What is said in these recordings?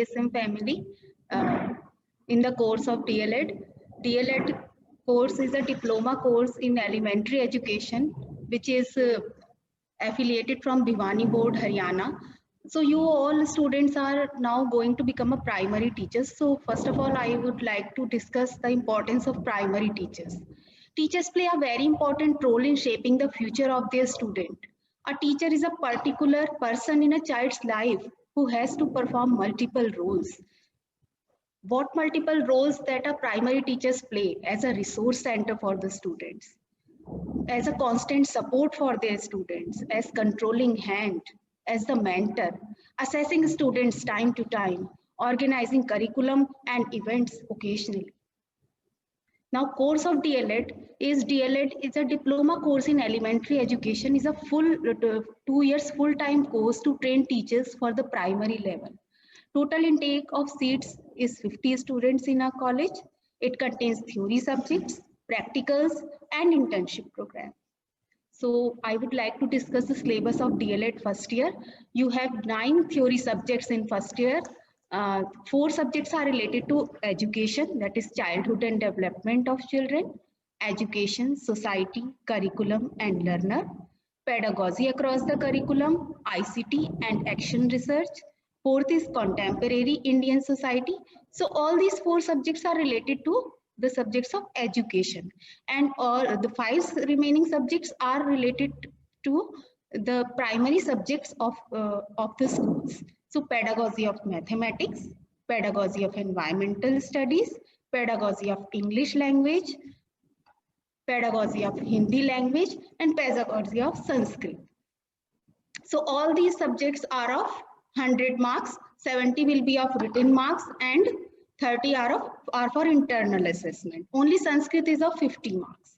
CPSM family in the course of DLED. DLED course is a diploma course in elementary education, which is affiliated from Bhiwani Board, Haryana. So you all students are now going to become a primary teachers. So first of all, I would like to discuss the importance of primary teachers. Teachers play a very important role in shaping the future of their student. A teacher is a particular person in a child's life who has to perform multiple roles. What multiple roles that a primary teachers play as a resource center for the students, as a constant support for their students, as controlling hand, as the mentor, assessing students time to time, organizing curriculum and events occasionally. Now, course of DLED is a diploma course in elementary education, is a full 2 years full-time course to train teachers for the primary level. Total intake of seats is 50 students in our college. It contains theory subjects, practicals, and internship program. So I would like to discuss the syllabus of DLED first year. You have 9 theory subjects in first year. 4 subjects are related to education, that is childhood and development of children, education, society, curriculum, and learner, pedagogy across the curriculum, ICT, and action research. 4th is contemporary Indian society. So all these 4 subjects are related to the subjects of education, and all the 5 remaining subjects are related to the primary subjects of the schools. So pedagogy of mathematics, pedagogy of environmental studies, pedagogy of English language, pedagogy of Hindi language, and pedagogy of Sanskrit. So all these subjects are of 100 marks, 70 will be of written marks, and 30 are for internal assessment. Only Sanskrit is of 50 marks.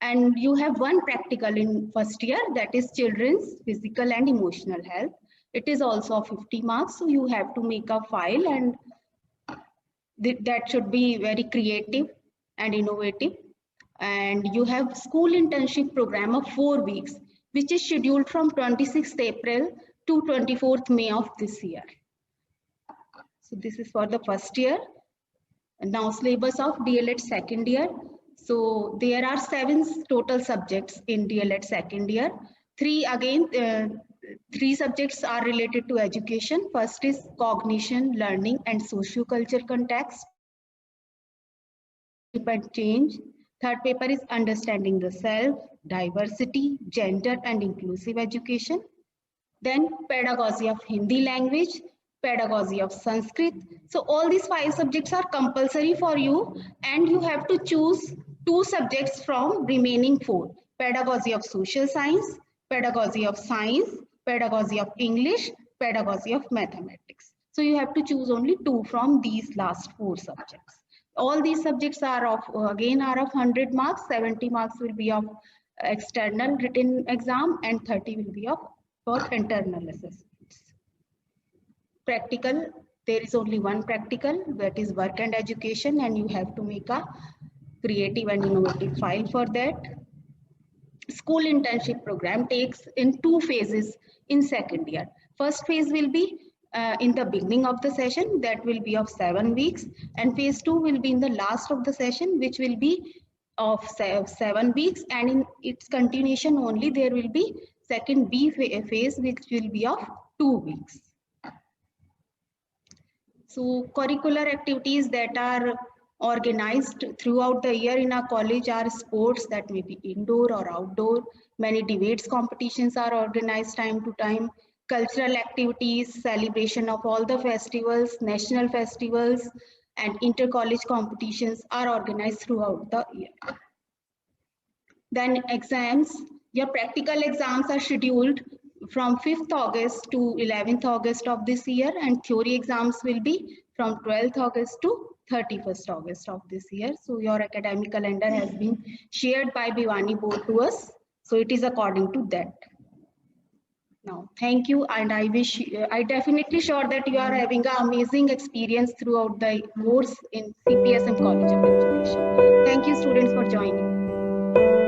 And you have one practical in first year, that is children's physical and emotional health. It is also of 50 marks, so you have to make a file, and that should be very creative and innovative. And you have school internship program of 4 weeks, which is scheduled from 26th April to 24th May of this year. So this is for the first year. And now syllabus of DLED second year. So there are 7 total subjects in DLED second year. 3 subjects are related to education. First is cognition, learning, and socio-culture context and change. Third paper is understanding the self, diversity, gender, and inclusive education. Then pedagogy of Hindi language, pedagogy of Sanskrit. So all these 5 subjects are compulsory for you, and you have to choose 2 subjects from remaining 4. Pedagogy of social science, pedagogy of science, pedagogy of English, pedagogy of mathematics. So you have to choose only 2 from these last 4 subjects. All these subjects are of 100 marks, 70 marks will be of external written exam, and 30 will be of for internal assessments. Practical, there is only one practical, that is work and education, and you have to make a creative and innovative file for that. School internship program takes in 2 phases in second year. First phase will be in the beginning of the session, that will be of 7 weeks, and phase 2 will be in the last of the session, which will be of 7 weeks, and in its continuation only there will be second B phase, which will be of 2 weeks. So curricular activities that are organized throughout the year in our college are sports, that may be indoor or outdoor. Many debates competitions are organized time to time. Cultural activities, celebration of all the festivals, national festivals, and inter-college competitions are organized throughout the year. Then exams, your practical exams are scheduled from 5th August to 11th August of this year, and theory exams will be from 12th August to 31st August of this year. So your academic calendar has been shared by Bhiwani Board to us. So it is according to that. Now, thank you, and I definitely sure that you are having an amazing experience throughout the course in CPSM College of Education. Thank you, students, for joining.